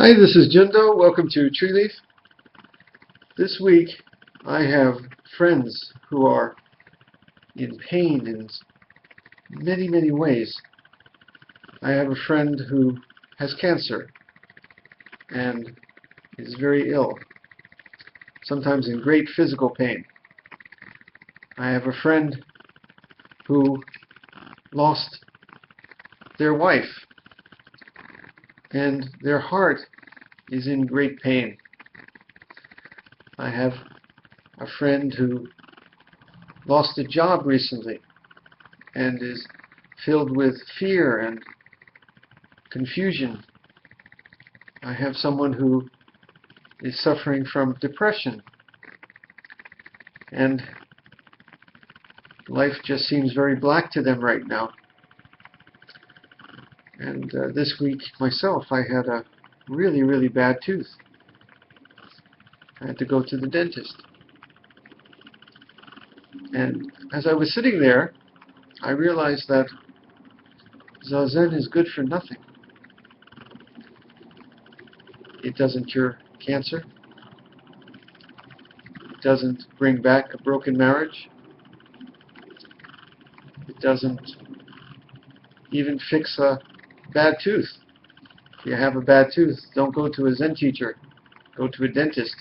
Hi, this is Jundo. Welcome to Tree Leaf. This week I have friends who are in pain in many ways. I have a friend who has cancer and is very ill, sometimes in great physical pain. I have a friend who lost their wife and their heart is in great pain. I have a friend who lost a job recently and is filled with fear and confusion. I have someone who is suffering from depression and life just seems very black to them right now. And this week myself I had a really bad tooth. I had to go to the dentist. And as I was sitting there, I realized that Zazen is good for nothing. It doesn't cure cancer. It doesn't bring back a broken marriage. It doesn't even fix a bad tooth. If you have a bad tooth, don't go to a Zen teacher. Go to a dentist.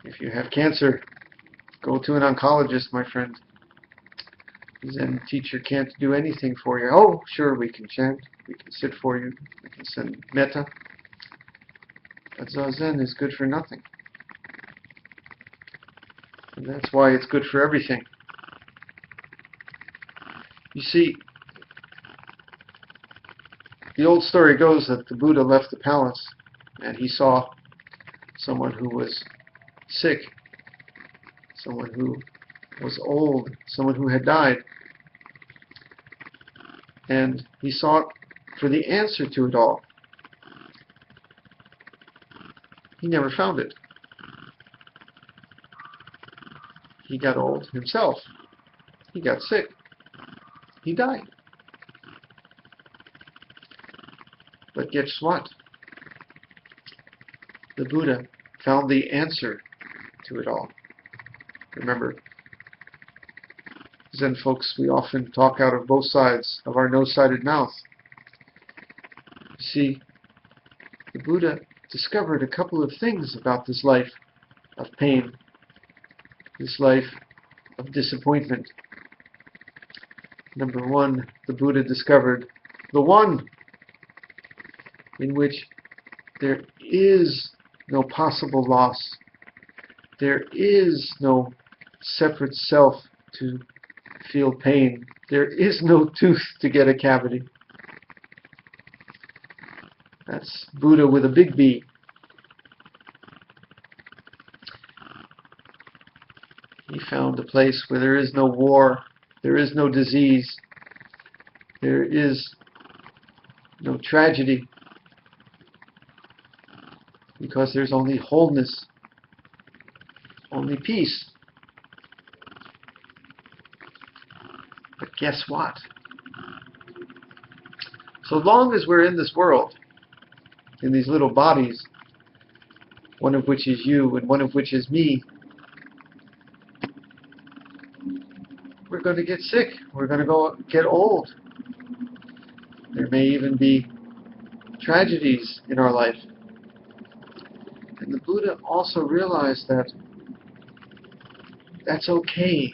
If you have cancer, go to an oncologist, my friend. The Zen teacher can't do anything for you. Oh, sure, we can chant. We can sit for you. We can send metta. But Zazen is good for nothing. And that's why it's good for everything. You see, the old story goes that the Buddha left the palace and he saw someone who was sick, someone who was old, someone who had died. And he sought for the answer to it all. He never found it. He got old himself. He got sick. He died. But guess what? The Buddha found the answer to it all. Remember, Zen folks, we often talk out of both sides of our no-sided mouth. You see, the Buddha discovered a couple of things about this life of pain, this life of disappointment. Number one, the Buddha discovered the one in which there is no possible loss. There is no separate self to feel pain. There is no tooth to get a cavity. That's Buddha with a big B. He found a place where there is no war, there is no disease, there is no tragedy, because there's only wholeness, only peace. But guess what? So long as we're in this world, in these little bodies, one of which is you and one of which is me, we're going to get sick. We're going to get old. There may even be tragedies in our life. And the Buddha also realized that that's okay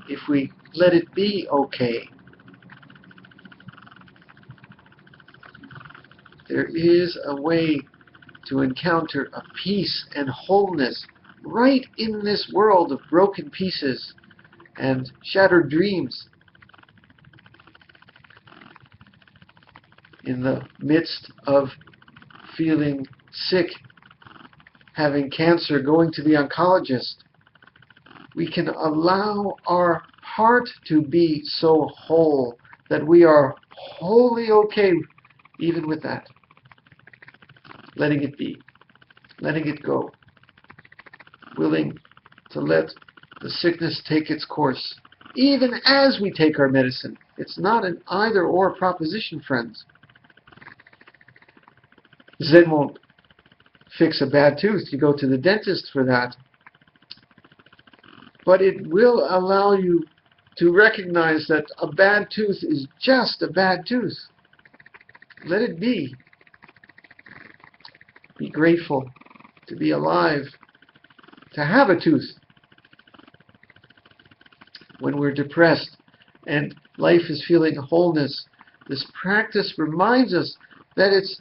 if we let it be okay. There is a way to encounter a peace and wholeness right in this world of broken pieces and shattered dreams. In the midst of feeling sick, having cancer, going to the oncologist, we can allow our heart to be so whole that we are wholly okay even with that. Letting it be, letting it go, willing to let the sickness take its course, even as we take our medicine. It's not an either-or proposition, friends. Zen won't fix a bad tooth. You go to the dentist for that. But it will allow you to recognize that a bad tooth is just a bad tooth. Let it be. Be grateful to be alive, to have a tooth. When we're depressed and life is feeling wholeness, this practice reminds us that it's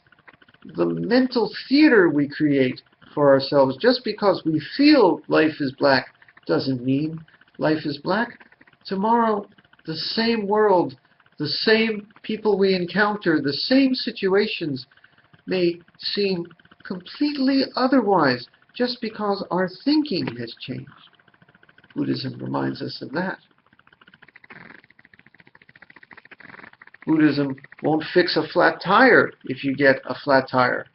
the mental theater we create for ourselves. Just because we feel life is black doesn't mean life is black. Tomorrow, the same world, the same people we encounter, the same situations may seem completely otherwise just because our thinking has changed. Buddhism reminds us of that. Buddhism won't fix a flat tire if you get a flat tire.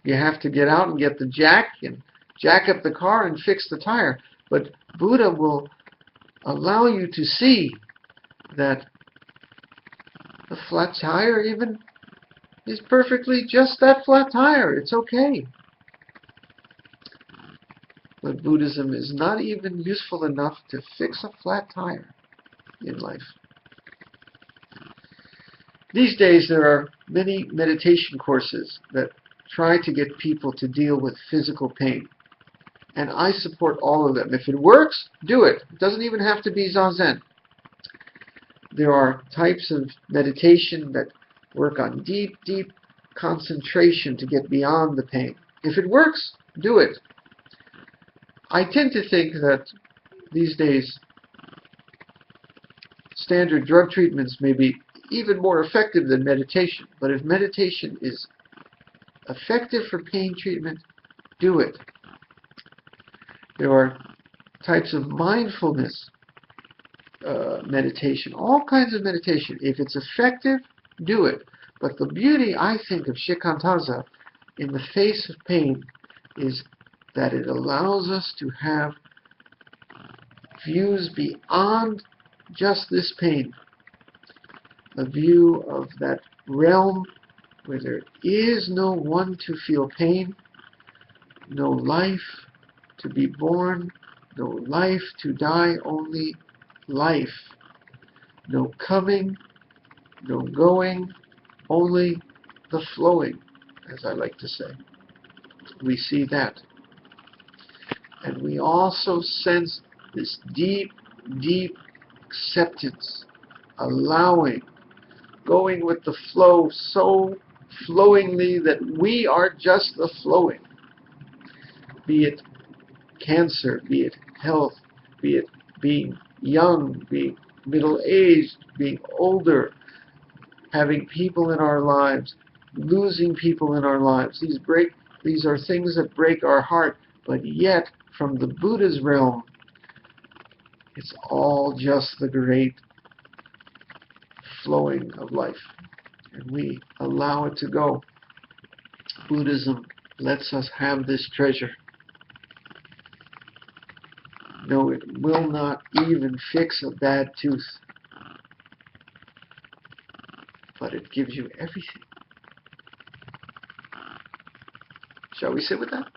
You have to get out and get the jack and jack up the car and fix the tire. But Buddha will allow you to see that the flat tire even is perfectly just that flat tire. It's okay. But Buddhism is not even useful enough to fix a flat tire in life. These days there are many meditation courses that try to get people to deal with physical pain. And I support all of them. If it works, do it. It doesn't even have to be Zazen. There are types of meditation that work on deep, deep concentration to get beyond the pain. If it works, do it. I tend to think that these days standard drug treatments may be even more effective than meditation. But if meditation is effective for pain treatment, do it. There are types of mindfulness meditation, all kinds of meditation. If it's effective, do it. But the beauty, I think, of Shikantaza in the face of pain is that it allows us to have views beyond just this pain. A view of that realm where there is no one to feel pain, no life to be born, no life to die, only life. No coming, no going, only the flowing, as I like to say. We see that. And we also sense this deep, deep acceptance, allowing, going with the flow so flowingly that we are just the flowing. Be it cancer, be it health, be it being young, being middle-aged, being older, having people in our lives, losing people in our lives. These are things that break our heart, but yet, from the Buddha's realm, it's all just the great flowing of life. And we allow it to go. Buddhism lets us have this treasure. No, it will not even fix a bad tooth. But it gives you everything. Shall we sit with that?